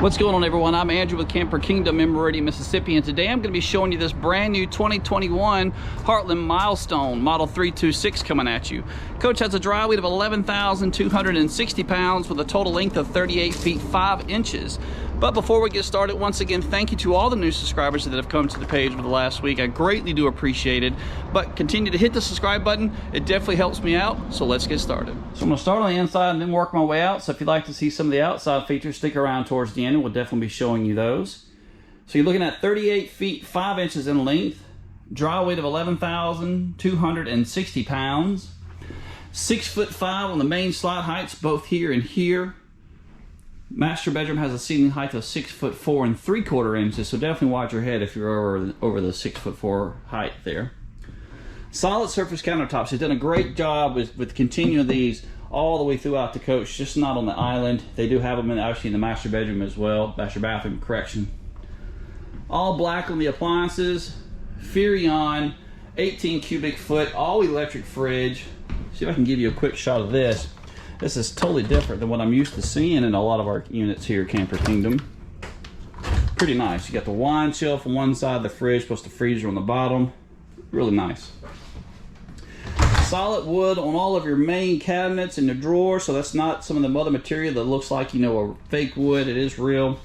What's going on, everyone? I'm Andrew with Camper Kingdom in Meridian, Mississippi, and today I'm going to be showing you this brand new 2021 Heartland Milestone Model 326 coming at you. Coach has a dry weight of 11,260 pounds with a total length of 38 feet 5 inches. But before we get started, once again, thank you to all the new subscribers that have come to the page over the last week. I greatly do appreciate it. But continue to hit the subscribe button. It definitely helps me out. So let's get started. So I'm going to start on the inside and then work my way out. So if you'd like to see some of the outside features, stick around towards the end and we'll definitely be showing you those. So you're looking at 38 feet 5 inches in length, dry weight of 11,260 pounds, 6'5" on the main slide heights, both here and here. Master bedroom has a ceiling height of 6'4" 3/4 inches, so definitely watch your head if you're over the 6'4" height there. Solid surface countertops. He's done a great job with continuing these all the way throughout the coach, just not on the island. They do have them actually in the master bedroom as well, master bathroom, correction. All black on the appliances, Furrion, 18 cubic foot, all electric fridge. See if I can give you a quick shot of this. This is totally different than what I'm used to seeing in a lot of our units here at Camper Kingdom. Pretty nice. You got the wine shelf on one side, the fridge plus the freezer on the bottom. Really nice. Solid wood on all of your main cabinets and your drawers, so that's not some of the other material that looks like, you know, a fake wood. It is real.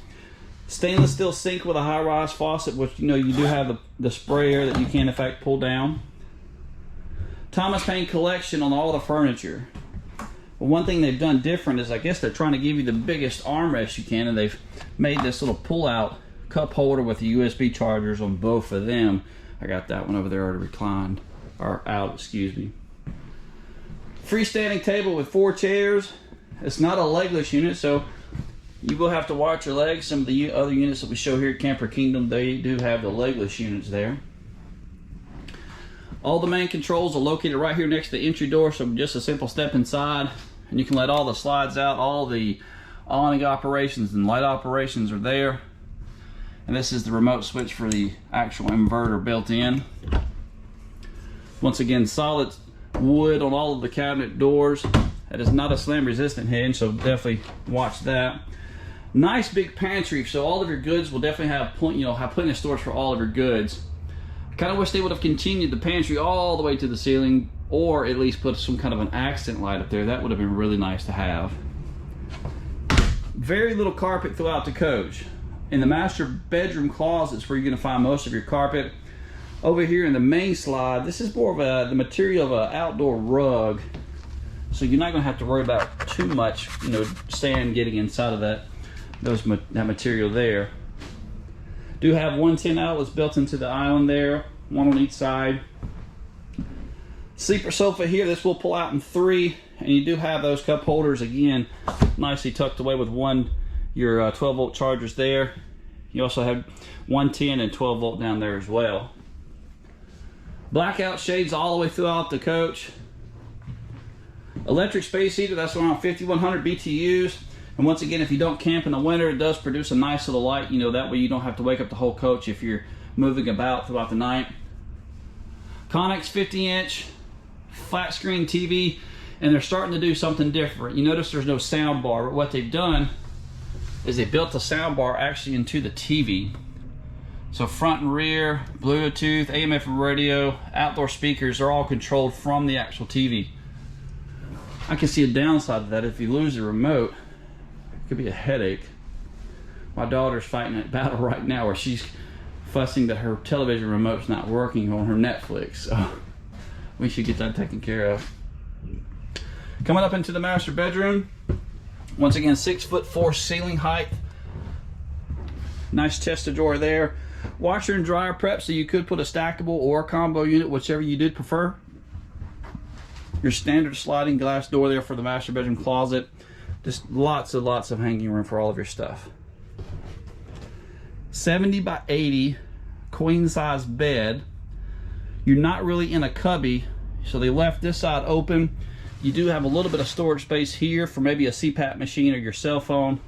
Stainless steel sink with a high-rise faucet, which, you know, you do have the sprayer that you can in fact pull down. Thomas Paine collection on all the furniture. But one thing they've done different is, I guess they're trying to give you the biggest armrest you can, and they've made this little pull-out cup holder with the USB chargers on both of them. I got that one over there already reclined, or out, excuse me. Freestanding table with 4 chairs. It's not a legless unit, so you will have to watch your legs. Some of the other units that we show here at Camper Kingdom, they do have the legless units there. All the main controls are located right here next to the entry door, so just a simple step inside and you can let all the slides out. All the awning operations and light operations are there. And this is the remote switch for the actual inverter built in. Once again, solid wood on all of the cabinet doors. That is not a slam resistant hinge, so definitely watch that. Nice big pantry, so all of your goods will definitely have plenty of storage for all of your goods. Kind of wish they would have continued the pantry all the way to the ceiling, or at least put some kind of an accent light up there. That would have been really nice to have. Very little carpet throughout the coach. In the master bedroom closets where you're going to find most of your carpet. Over here in the main slide, this is more of the material of an outdoor rug, so you're not going to have to worry about too much, you know, sand getting inside of that material there. Do have 110 outlets built into the island there, one on each side. Sleeper sofa here, this will pull out in 3, and you do have those cup holders again, nicely tucked away with your 12 volt chargers there. You also have 110 and 12 volt down there as well. Blackout shades all the way throughout the coach. Electric space heater, that's around 5100 BTUs. And once again, if you don't camp in the winter, it does produce a nice little light. You know, that way you don't have to wake up the whole coach if you're moving about throughout the night. Connex 50-inch flat screen TV, and they're starting to do something different. You notice there's no sound bar, but what they've done is they built the sound bar actually into the TV. So front and rear, Bluetooth, AM/FM radio, outdoor speakers are all controlled from the actual TV. I can see a downside to that. If you lose the remote, it could be a headache. My daughter's fighting a battle right now where she's fussing that her television remote's not working on her Netflix. So we should get that taken care of. Coming up into the master bedroom. Once again, 6'4" ceiling height. Nice chest of drawer there. Washer and dryer prep, so you could put a stackable or a combo unit, whichever you did prefer. Your standard sliding glass door there for the master bedroom closet. Just lots of hanging room for all of your stuff. 70 by 80 queen size bed. You're not really in a cubby, so they left this side open. You do have a little bit of storage space here for maybe a CPAP machine or your cell phone.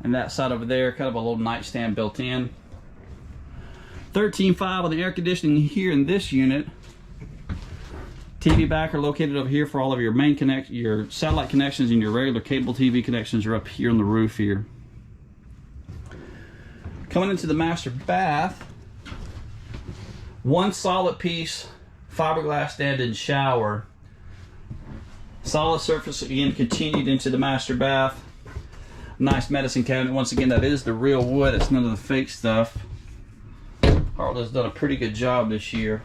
And that side over there, kind of a little nightstand built in. 13.5 on the air conditioning here in this unit. TV backer located over here for all of your your satellite connections, and your regular cable TV connections are up here on the roof here. Coming into the master bath, one solid piece fiberglass stand-in shower. Solid surface again continued into the master bath. Nice medicine cabinet. Once again, that is the real wood. It's none of the fake stuff. Heartland's done a pretty good job this year.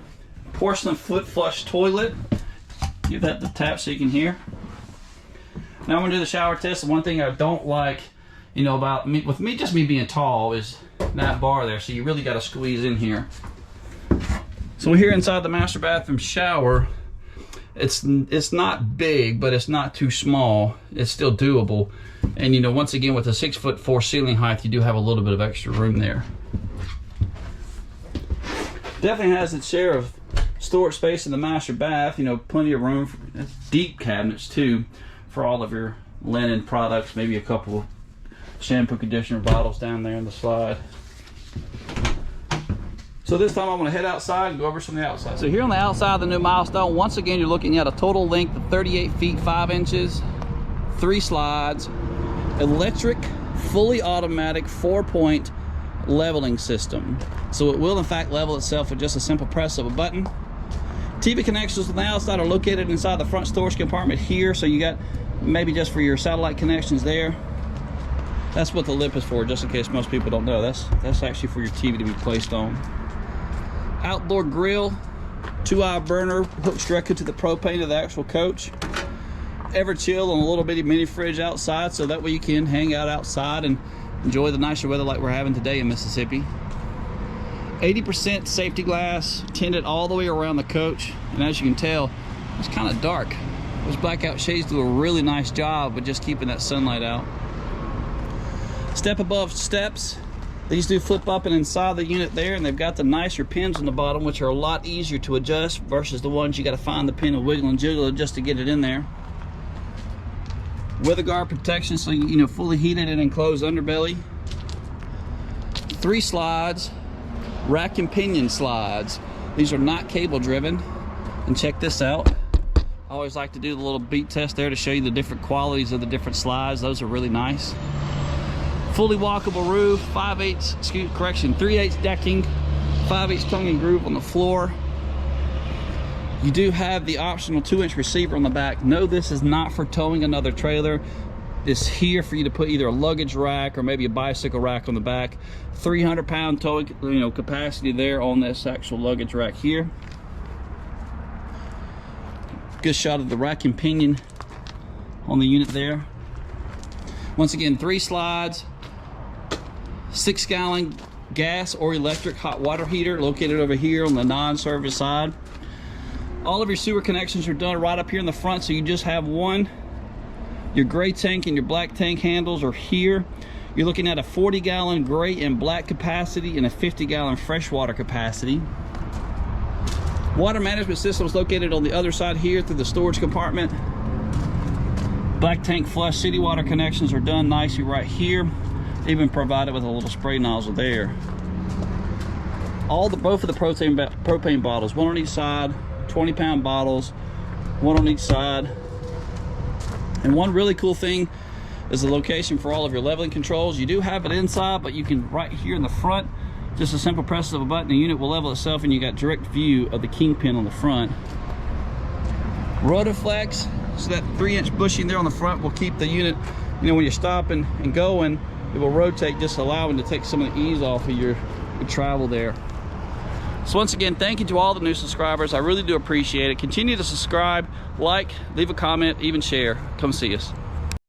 Porcelain foot flush toilet. Give that the tap so you can hear. Now I'm gonna do the shower test. The one thing I don't like, you know, about me, with me, just me being tall, is that bar there. So you really got to squeeze in here. So we're here inside the master bathroom shower. It's not big, but it's not too small. It's still doable. And you know, once again, with a 6'4" ceiling height, you do have a little bit of extra room there. Definitely has its share of storage space in the master bath. You know, plenty of room for deep cabinets too, for all of your linen products. Maybe a couple of shampoo conditioner bottles down there in the slide. So this time I'm going to head outside and go over some of the outside. So here on the outside of the new Milestone, once again you're looking at a total length of 38 feet 5 inches, 3 slides, electric, fully automatic 4-point leveling system. So it will in fact level itself with just a simple press of a button. TV connections on the outside are located inside the front storage compartment here, so you got maybe just for your satellite connections there. That's what the lip is for, just in case most people don't know. That's actually for your TV to be placed on. Outdoor grill, 2-eye burner, hooks directly to the propane of the actual coach. Ever chill and a little bitty mini fridge outside, so that way you can hang out outside and enjoy the nicer weather like we're having today in Mississippi. 80% safety glass, tinted all the way around the coach, and as you can tell, it's kind of dark. Those blackout shades do a really nice job with just keeping that sunlight out. Step above steps. These do flip up and inside the unit there, and they've got the nicer pins on the bottom, which are a lot easier to adjust versus the ones you got to find the pin and wiggle and jiggle just to get it in there. Weather guard protection, so you know, fully heated and enclosed underbelly. 3 slides, rack and pinion slides. These are not cable driven. And check this out. I always like to do the little beat test there to show you the different qualities of the different slides. Those are really nice. Fully walkable roof, 3/8 decking, 5/8 tongue and groove on the floor. You do have the optional 2-inch receiver on the back. No, this is not for towing another trailer. It's here for you to put either a luggage rack or maybe a bicycle rack on the back. 300-pound towing, you know, capacity there on this actual luggage rack here. Good shot of the rack and pinion on the unit there. Once again, 3 slides, 6-gallon gas or electric hot water heater located over here on the non-service side. All of your sewer connections are done right up here in the front, so you just have one. Your gray tank and your black tank handles are here. You're looking at a 40-gallon gray and black capacity and a 50-gallon freshwater capacity. Water management system is located on the other side here through the storage compartment. Black tank flush city water connections are done nicely right here. Even provided with a little spray nozzle there. Both of the propane bottles, one on each side, 20-pound bottles, one on each side. And one really cool thing is the location for all of your leveling controls. You do have it inside, but you can right here in the front, just a simple press of a button, the unit will level itself, and you got direct view of the kingpin on the front. Rotoflex, so that 3-inch bushing there on the front will keep the unit, you know, when you're stopping and going, it will rotate, just allowing to take some of the ease off of your travel there. So once again, thank you to all the new subscribers. I really do appreciate it. Continue to subscribe, like, leave a comment, even share. Come see us.